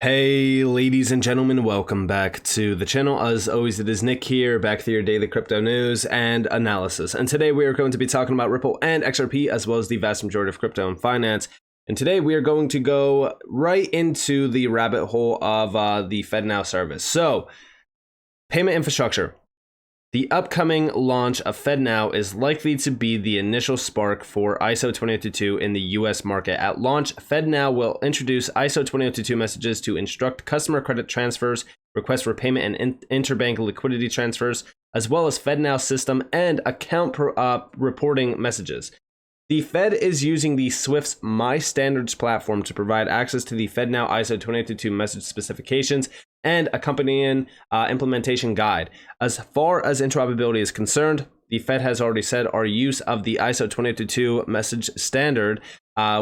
Hey ladies and gentlemen, welcome back to the channel. As always, it is Nick here, back with your daily crypto news and analysis. And today we are going to be talking about Ripple and XRP, as well as the vast majority of crypto and finance. And today we are going to go right into the rabbit hole of the FedNow service. So, payment infrastructure. The upcoming launch of FedNow is likely to be the initial spark for ISO 20022 in the US market. At launch, FedNow will introduce ISO 20022 messages to instruct customer credit transfers, requests for payment and interbank liquidity transfers, as well as FedNow system and account reporting messages. The Fed is using the Swift's My Standards platform to provide access to the FedNow ISO 20022 message specifications and accompanying implementation guide. As far as interoperability is concerned, the Fed has already said our use of the ISO 20022 message standard,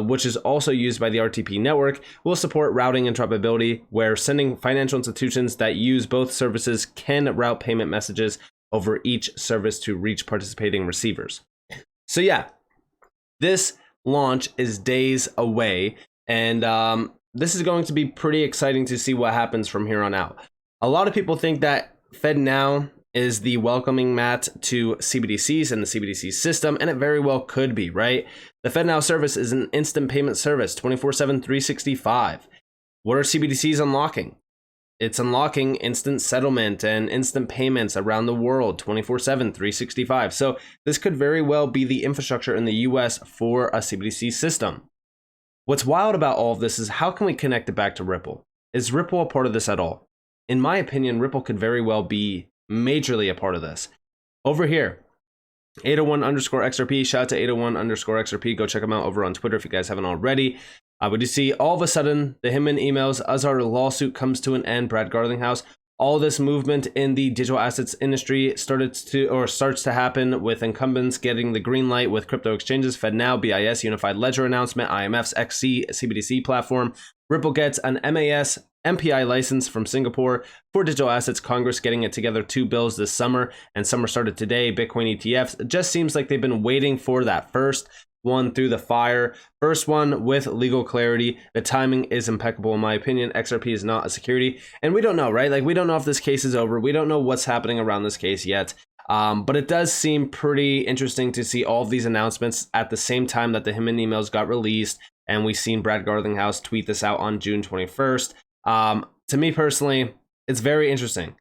which is also used by the RTP network, will support routing interoperability, where sending financial institutions that use both services can route payment messages over each service to reach participating receivers. So yeah, this launch is days away, and this is going to be pretty exciting to see what happens from here on out. A lot of people think that FedNow is the welcoming mat to CBDCs and the CBDC system, and it very well could be, right? The FedNow service is an instant payment service, 24/7, 365. What are CBDCs unlocking? It's unlocking instant settlement and instant payments around the world, 24/7, 365. So this could very well be the infrastructure in the US for a CBDC system. What's wild about all of this is how can we connect it back to Ripple? Is Ripple a part of this at all? In my opinion, Ripple could very well be majorly a part of this. Over here, 801_XRP, shout out to 801_XRP. Go check them out over on Twitter if you guys haven't already. We do see all of a sudden the Hinman emails as our lawsuit comes to an end, Brad Garlinghouse. All this movement in the digital assets industry starts to happen with incumbents getting the green light with crypto exchanges, FedNow, BIS, Unified Ledger announcement, IMF's XC CBDC platform. Ripple gets an MAS MPI license from Singapore for digital assets. Congress getting it together 2 bills this summer, and summer started today. Bitcoin ETFs. It just seems like they've been waiting for that first one through the fire. First one with legal clarity. The timing is impeccable in my opinion. XRP is not a security, and we don't know, right? Like, we don't know if this case is over. We don't know what's happening around this case yet. But it does seem pretty interesting to see all of these announcements at the same time that the Hinman emails got released, and we've seen Brad Garlinghouse tweet this out on June 21st. To me personally, it's very interesting.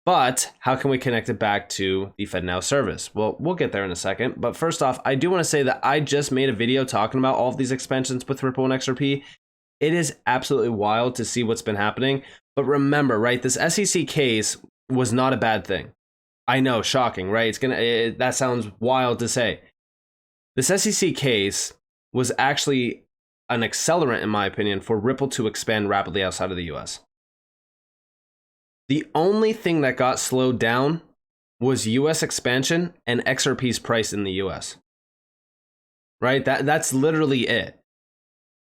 But how can we connect it back to the FedNow service? Well, we'll get there in a second. But first off, I do want to say that I just made a video talking about all of these expansions with Ripple and XRP. It is absolutely wild to see what's been happening. But remember, right, this SEC case was not a bad thing. I know, shocking, right? That sounds wild to say. This SEC case was actually an accelerant, in my opinion, for Ripple to expand rapidly outside of the US. The only thing that got slowed down was US expansion and XRP's price in the US. Right? That's literally it.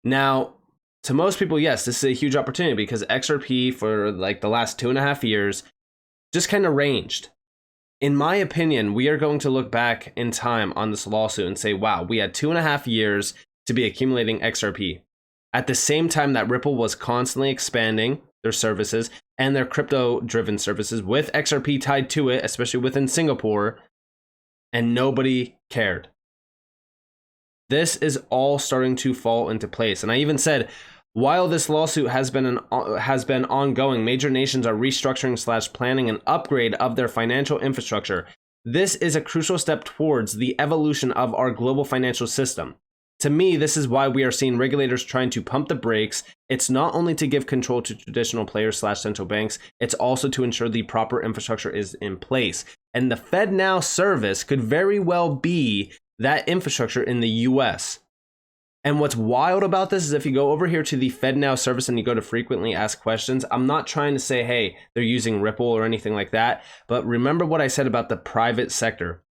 Now, to most people, yes, this is a huge opportunity because XRP for like the last 2.5 years just kind of ranged. In my opinion, we are going to look back in time on this lawsuit and say, wow, we had 2.5 years to be accumulating XRP. At the same time that Ripple was constantly expanding their services and their crypto-driven services with XRP tied to it, especially within Singapore, and nobody cared. This is all starting to fall into place. And I even said, while this lawsuit has been ongoing, major nations are restructuring / planning an upgrade of their financial infrastructure. This is a crucial step towards the evolution of our global financial system. To me, this is why we are seeing regulators trying to pump the brakes. It's not only to give control to traditional players / central banks, it's also to ensure the proper infrastructure is in place. And the FedNow service could very well be that infrastructure in the US. And what's wild about this is if you go over here to the FedNow service and you go to frequently asked questions, I'm not trying to say, hey, they're using Ripple or anything like that. But remember what I said about the private sector.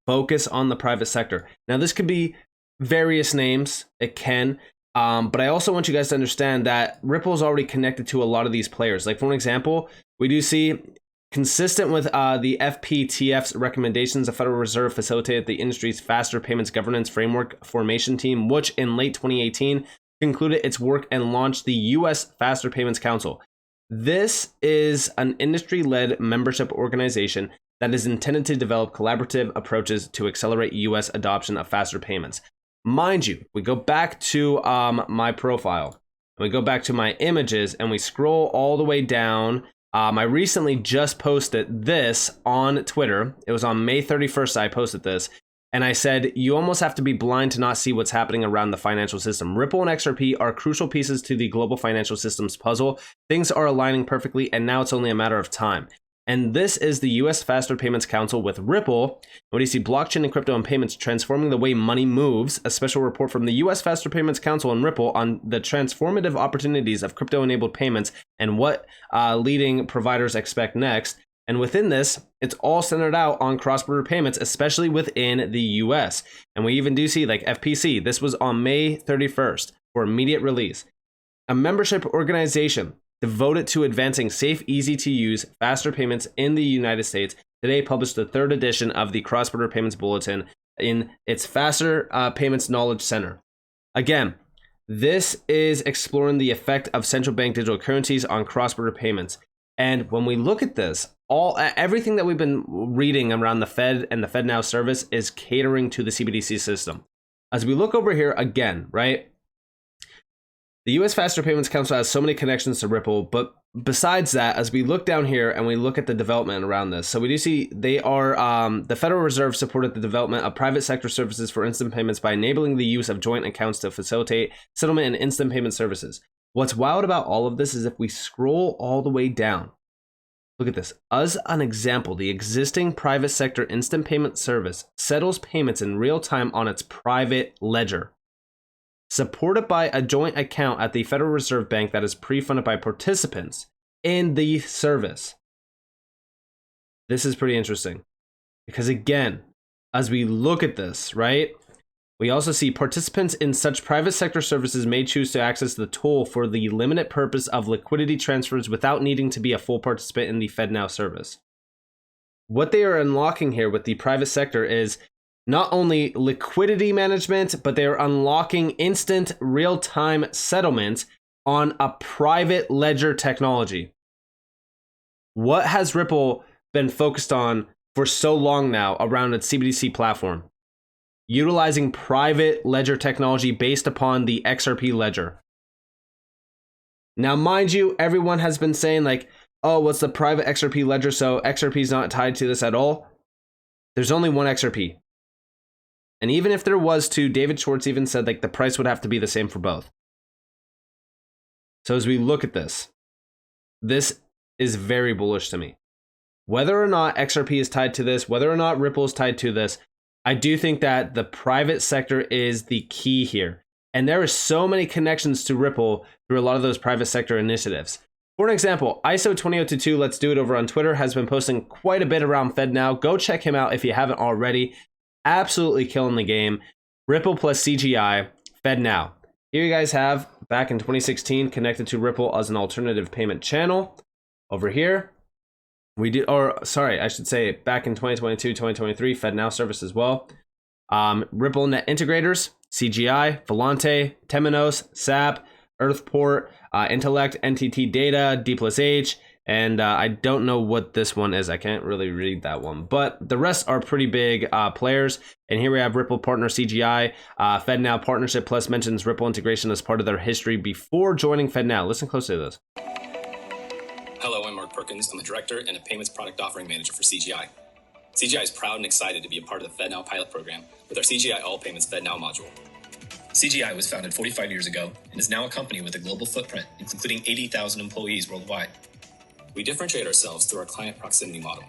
Focus on the private sector. Now, this could be various names, it can, but I also want you guys to understand that Ripple is already connected to a lot of these players. Like, for an example, we do see, consistent with the FPTF's recommendations, the Federal Reserve facilitated the industry's faster payments governance framework formation team, which in late 2018 concluded its work and launched the U.S. Faster Payments Council. This is an industry-led membership organization that is intended to develop collaborative approaches to accelerate U.S. adoption of faster payments. Mind you, we go back to my profile, we go back to my images, and we scroll all the way down. I recently just posted this on Twitter. It was on May 31st I posted this. And I said, you almost have to be blind to not see what's happening around the financial system. Ripple and XRP are crucial pieces to the global financial system's puzzle. Things are aligning perfectly, and now it's only a matter of time. And this is the U.S. Faster Payments Council with Ripple. What do you see? Blockchain and crypto and payments transforming the way money moves. A special report from the U.S. Faster Payments Council and Ripple on the transformative opportunities of crypto-enabled payments and what leading providers expect next. And within this, it's all centered out on cross-border payments, especially within the US. And we even do see like FPC. This was on May 31st for immediate release. A membership organization devoted to advancing safe, easy to use, faster payments in the United States today published the third edition of the Cross-Border Payments Bulletin in its Faster Payments Knowledge Center. Again, this is exploring the effect of central bank digital currencies on cross-border payments. And when we look at this, everything that we've been reading around the Fed and the FedNow service is catering to the CBDC system. As we look over here again, right? The U.S. Faster Payments Council has so many connections to Ripple, but besides that, as we look down here and we look at the development around this, so we do see they are, the Federal Reserve supported the development of private sector services for instant payments by enabling the use of joint accounts to facilitate settlement and instant payment services. What's wild about all of this is if we scroll all the way down, look at this. As an example, the existing private sector instant payment service settles payments in real time on its private ledger, supported by a joint account at the Federal Reserve Bank that is pre-funded by participants in the service. This is pretty interesting because again, as we look at this, right? We also see participants in such private sector services may choose to access the tool for the limited purpose of liquidity transfers without needing to be a full participant in the FedNow service. What they are unlocking here with the private sector is not only liquidity management, but they are unlocking instant real-time settlement on a private ledger technology. What has Ripple been focused on for so long now around its CBDC platform? Utilizing private ledger technology based upon the XRP ledger. Now, mind you, everyone has been saying like, oh, what's the private XRP ledger? So XRP is not tied to this at all. There's only one XRP. And even if there was two, David Schwartz even said like the price would have to be the same for both. So as we look at this, this is very bullish to me. Whether or not XRP is tied to this, whether or not Ripple is tied to this, I do think that the private sector is the key here. And there are so many connections to Ripple through a lot of those private sector initiatives. For an example, ISO20022, Let's Do It over on Twitter, has been posting quite a bit around FedNow. Go check him out if you haven't already. Absolutely killing the game. Ripple plus CGI, FedNow. Here you guys have, back in 2016, connected to Ripple as an alternative payment channel. Over here, we did, or sorry, I should say back in 2022, 2023, FedNow service as well. Ripple Net Integrators, CGI, Volante, Temenos, SAP, Earthport, Intellect, NTT Data, D+H, and I don't know what this one is. I can't really read that one, but the rest are pretty big players. And here we have Ripple partner CGI, FedNow partnership plus mentions Ripple integration as part of their history before joining FedNow. Listen closely to this. Hello, I'm Mark Perkins. I'm a director and a payments product offering manager for CGI. CGI is proud and excited to be a part of the FedNow pilot program with our CGI All Payments FedNow module. CGI was founded 45 years ago and is now a company with a global footprint, including 80,000 employees worldwide. We differentiate ourselves through our client proximity model.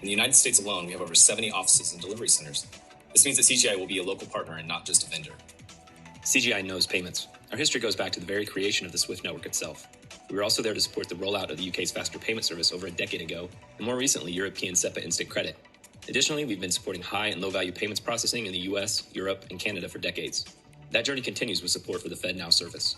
In the United States alone, we have over 70 offices and delivery centers. This means that CGI will be a local partner and not just a vendor. CGI knows payments. Our history goes back to the very creation of the SWIFT network itself. We were also there to support the rollout of the UK's faster payment service over a decade ago, and more recently, European SEPA instant credit. Additionally, we've been supporting high and low value payments processing in the US, Europe, and Canada for decades. That journey continues with support for the FedNow service.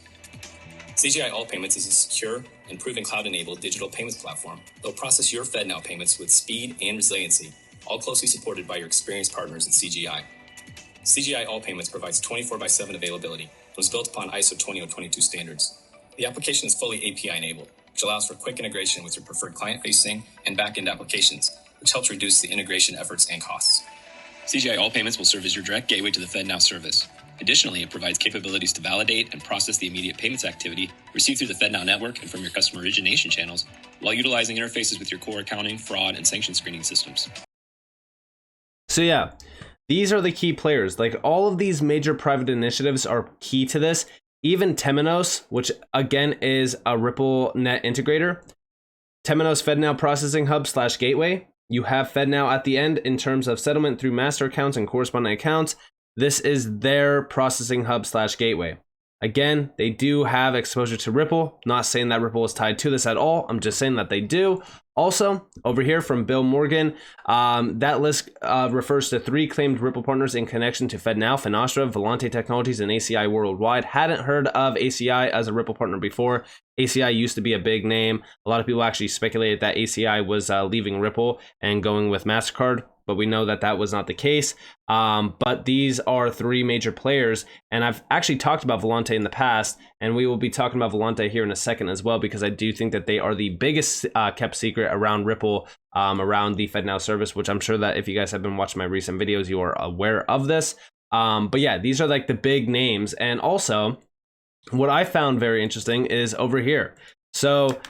CGI All Payments is a secure and proven cloud-enabled digital payments platform that will process your FedNow payments with speed and resiliency, all closely supported by your experienced partners at CGI. CGI All Payments provides 24/7 availability and was built upon ISO 20022 standards. The application is fully API enabled, which allows for quick integration with your preferred client-facing and back-end applications, which helps reduce the integration efforts and costs. CGI All Payments will serve as your direct gateway to the FedNow service. Additionally, it provides capabilities to validate and process the immediate payments activity received through the FedNow network and from your customer origination channels, while utilizing interfaces with your core accounting, fraud, and sanction screening systems. So yeah, these are the key players. Like, all of these major private initiatives are key to this. Even Temenos, which again is a Ripple net integrator, Temenos FedNow processing hub / gateway. You have FedNow at the end in terms of settlement through master accounts and corresponding accounts. This is their processing hub / gateway. Again, they do have exposure to Ripple. Not saying that Ripple is tied to this at all. I'm just saying that they do. Also, over here from Bill Morgan, that list refers to 3 claimed Ripple partners in connection to FedNow, Finastra, Volante Technologies, and ACI worldwide. Hadn't heard of ACI as a Ripple partner before. ACI used to be a big name. A lot of people actually speculated that ACI was leaving Ripple and going with MasterCard, but we know that that was not the case. But these are 3 major players, and I've actually talked about Volante in the past, and we will be talking about Volante here in a second as well, because I do think that they are the biggest kept secret around Ripple, around the FedNow service, which I'm sure that if you guys have been watching my recent videos, you are aware of this. But yeah, these are like the big names. And also, what I found very interesting is over here. So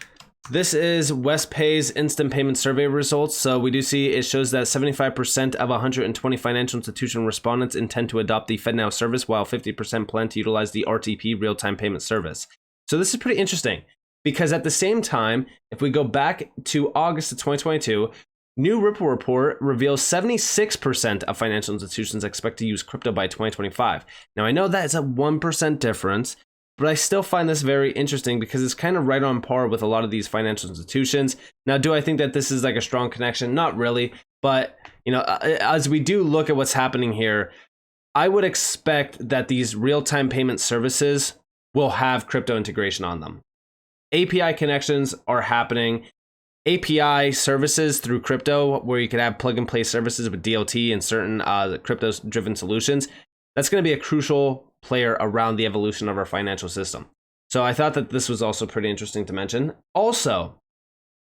this is WestPay's instant payment survey results. So we do see it shows that 75% of 120 financial institution respondents intend to adopt the FedNow service, while 50% plan to utilize the RTP real-time payment service. So this is pretty interesting, because at the same time, if we go back to August of 2022, new Ripple report reveals 76% of financial institutions expect to use crypto by 2025. Now, I know that is a 1% difference, but I still find this very interesting because it's kind of right on par with a lot of these financial institutions. Now, do I think that this is like a strong connection? Not really. But, you know, as we do look at what's happening here, I would expect that these real-time payment services will have crypto integration on them. API connections are happening. API services through crypto, where you could have plug-and-play services with DLT and certain crypto-driven solutions, that's going to be a crucial player around the evolution of our financial system. So I thought that this was also pretty interesting to mention. Also,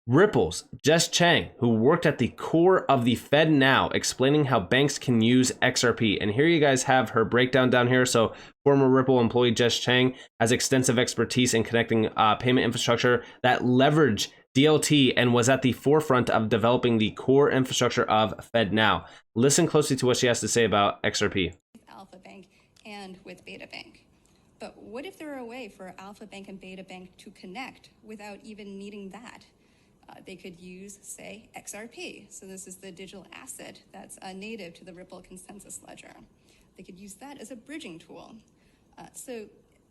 Ripple's Jess Chang, who worked at the core of the FedNow, explaining how banks can use XRP. And here you guys have her breakdown down here. So former Ripple employee Jess Chang has extensive expertise in connecting payment infrastructure that leverage DLT and was at the forefront of developing the core infrastructure of FedNow. Listen closely to what she has to say about XRP. Alpha Bank and with Beta Bank. But what if there were a way for Alpha Bank and Beta Bank to connect without even needing that? They could use, say, XRP. So this is the digital asset that's native to the Ripple consensus ledger. They could use that as a bridging tool. So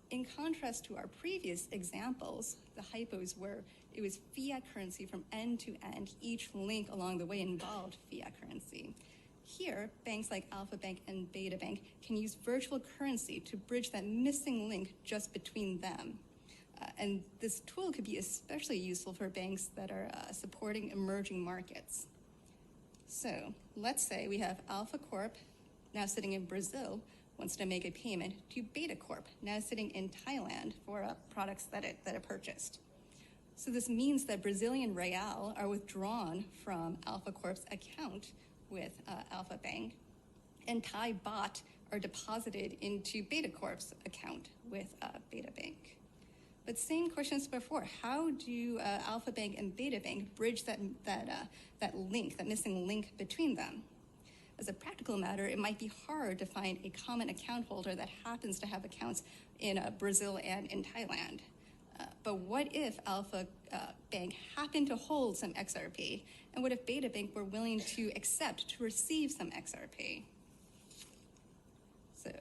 in contrast to our previous examples, the hypos where it was fiat currency from end to end, each link along the way involved fiat currency. Here, banks like Alpha Bank and Beta Bank can use virtual currency to bridge that missing link just between them. And this tool could be especially useful for banks that are supporting emerging markets. So let's say we have Alpha Corp, now sitting in Brazil, wants to make a payment to Beta Corp, now sitting in Thailand for products that it purchased. So this means that Brazilian real are withdrawn from Alpha Corp's account with Alpha Bank, and Thai baht are deposited into Beta Corp's account with Beta Bank. But same questions before. How do Alpha Bank and Beta Bank bridge that link, that missing link between them? As a practical matter, it might be hard to find a common account holder that happens to have accounts in Brazil and in Thailand. But what if Alpha Bank happened to hold some XRP? And what if Beta Bank were willing to accept to receive some XRP? So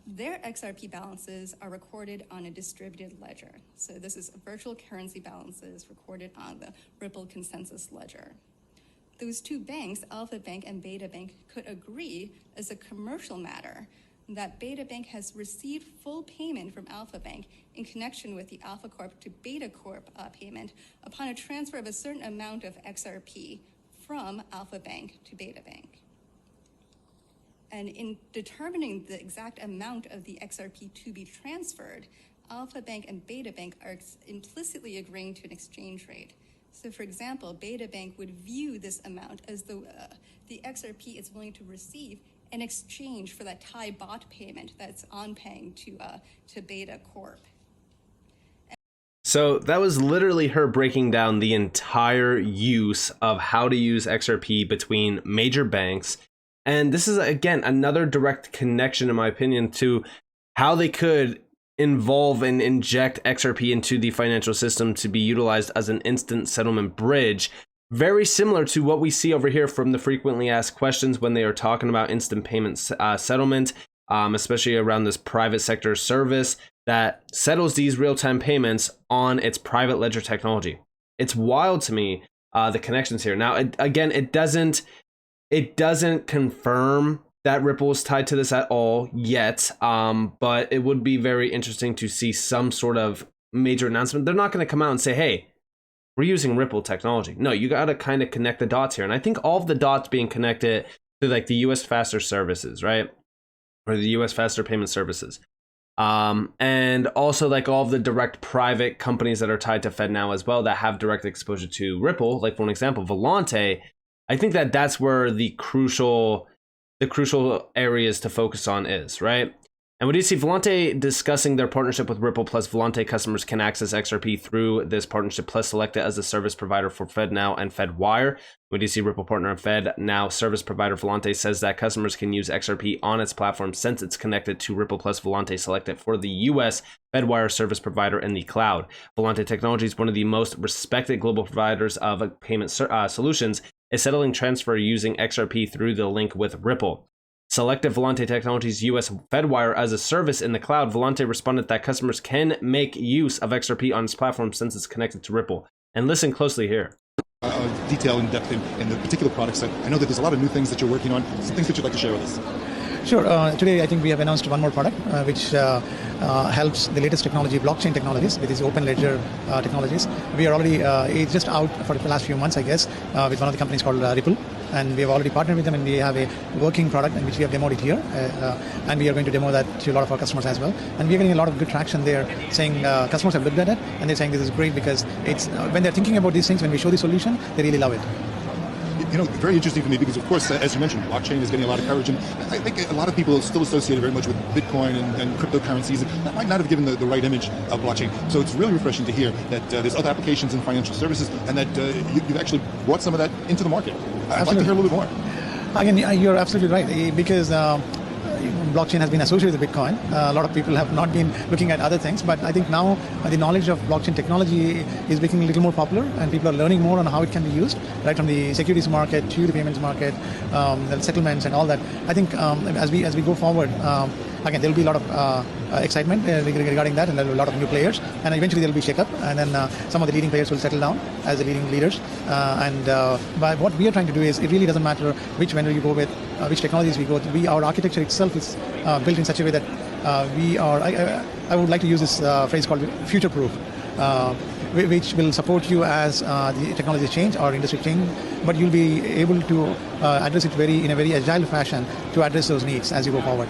their XRP balances are recorded on a distributed ledger. So this is virtual currency balances recorded on the Ripple consensus ledger. Those two banks, Alpha Bank and Beta Bank, could agree as a commercial matter that Beta Bank has received full payment from Alpha Bank in connection with the Alpha Corp to Beta Corp payment upon a transfer of a certain amount of XRP from Alpha Bank to Beta Bank. And in determining the exact amount of the XRP to be transferred, Alpha Bank and Beta Bank are implicitly agreeing to an exchange rate. So for example, Beta Bank would view this amount as the XRP it's willing to receive in exchange for that Thai bot payment that's on paying to Beta Corp. So that was literally her breaking down the entire use of how to use XRP between major banks. And this is, again, another direct connection, in my opinion, to how they could involve and inject XRP into the financial system to be utilized as an instant settlement bridge. Very similar to what we see over here from the frequently asked questions when they are talking about instant payment settlement, especially around this private sector service that settles these real-time payments on its private ledger technology. It's wild to me, the connections here. Now, it doesn't confirm that Ripple is tied to this at all yet, but it would be very interesting to see some sort of major announcement. They're not going to come out and say, hey, we're using Ripple technology. No, you got to kind of connect the dots here. And I think all of the dots being connected to like the US faster services, right? Or the US faster payment services. And also like all of the direct private companies that are tied to FedNow as well that have direct exposure to Ripple. Like for an example, Volante, I think that's where the crucial areas to focus on is, right? And we do see Volante discussing their partnership with Ripple, plus Volante customers can access XRP through this partnership, plus select it as a service provider for FedNow and FedWire. We do see Ripple partner and FedNow service provider Volante says that customers can use XRP on its platform since it's connected to Ripple, plus Volante select it for the US FedWire service provider in the cloud. Volante Technology is one of the most respected global providers of payment solutions, is settling transfer using XRP through the link with Ripple. Selected Volante Technologies US FedWire as a service in the cloud. Volante responded that customers can make use of XRP on its platform since it's connected to Ripple. And listen closely here. Detail in depth in the particular products. I know that there's a lot of new things that you're working on. Some things that you'd like to share with us. Sure. Today, I think we have announced one more product which helps the latest technology, blockchain technologies, with these open ledger technologies. We are already it's just out for the last few months, I guess, with one of the companies called Ripple. And we have already partnered with them, and we have a working product in which we have demoed it here. And we are going to demo that to a lot of our customers as well. And we are getting a lot of good traction there, saying customers have looked at it, and they're saying this is great because it's when they're thinking about these things, when we show the solution, they really love it. You know, very interesting for me because, of course, as you mentioned, blockchain is getting a lot of coverage, and I think a lot of people still associate it very much with Bitcoin and cryptocurrencies. That might not have given the right image of blockchain. So it's really refreshing to hear that there's other applications in financial services, and that you've actually brought some of that into the market. I'd like to hear a little bit more. Again, you're absolutely right, because blockchain has been associated with Bitcoin. A lot of people have not been looking at other things, but I think now the knowledge of blockchain technology is becoming a little more popular, and people are learning more on how it can be used, right from the securities market to the payments market, the settlements and all that. I think as we go forward, again, there will be a lot of excitement regarding that, and there will be a lot of new players, and eventually there will be shake-up, and then some of the leading players will settle down as the leading leaders. But what we are trying to do is, it really doesn't matter which vendor you go with, which technologies we go with. Our architecture itself is built in such a way that I would like to use this phrase called future-proof, which will support you as the technologies change or industry change, but you'll be able to address it in a very agile fashion to address those needs as you go forward.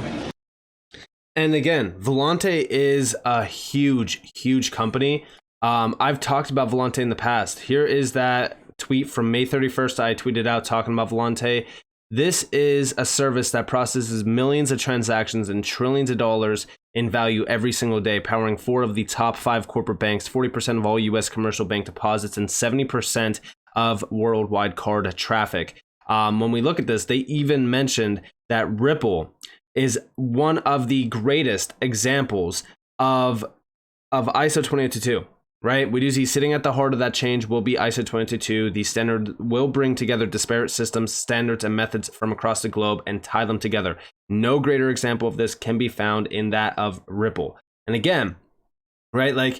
And again, Volante is a huge company. I've talked about Volante in the past. Here is that tweet from May 31st. I tweeted out talking about Volante. This is a service that processes millions of transactions and trillions of dollars in value every single day, powering 4 of the top 5 corporate banks, 40% of all US commercial bank deposits, and 70% of worldwide card traffic. When we look at this, they even mentioned that Ripple is one of the greatest examples of ISO 20022. Right? We do see sitting at the heart of that change will be ISO 20022. The standard will bring together disparate systems, standards, and methods from across the globe and tie them together. No greater example of this can be found in that of Ripple. And again, right, like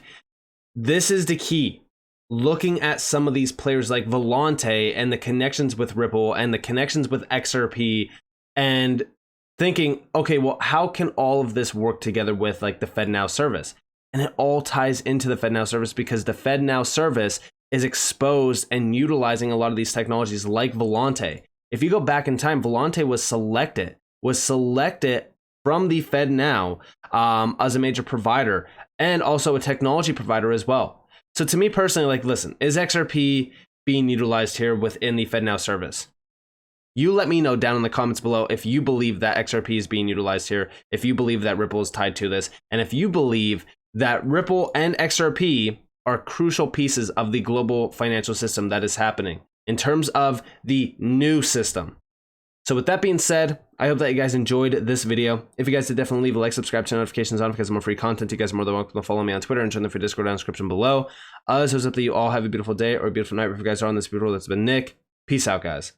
this is the key. Looking at some of these players like Volante and the connections with Ripple and the connections with XRP, and thinking, okay, well, how can all of this work together with like the FedNow service? And it all ties into the FedNow service because the FedNow service is exposed and utilizing a lot of these technologies like Volante. If you go back in time, Volante was selected was selected from the FedNow as a major provider and also a technology provider as well. So to me personally, like, listen, is XRP being utilized here within the FedNow service? You let me know down in the comments below if you believe that XRP is being utilized here, if you believe that Ripple is tied to this, and if you believe that Ripple and XRP are crucial pieces of the global financial system that is happening in terms of the new system. So with that being said, I hope that you guys enjoyed this video. If you guys did, definitely leave a like, subscribe, turn notifications on because more free content. You guys are more than welcome to follow me on Twitter and join the free Discord down in the description below. As I hope that you all have a beautiful day or a beautiful night wherever you guys are on this beautiful world. That's been Nick. Peace out, guys.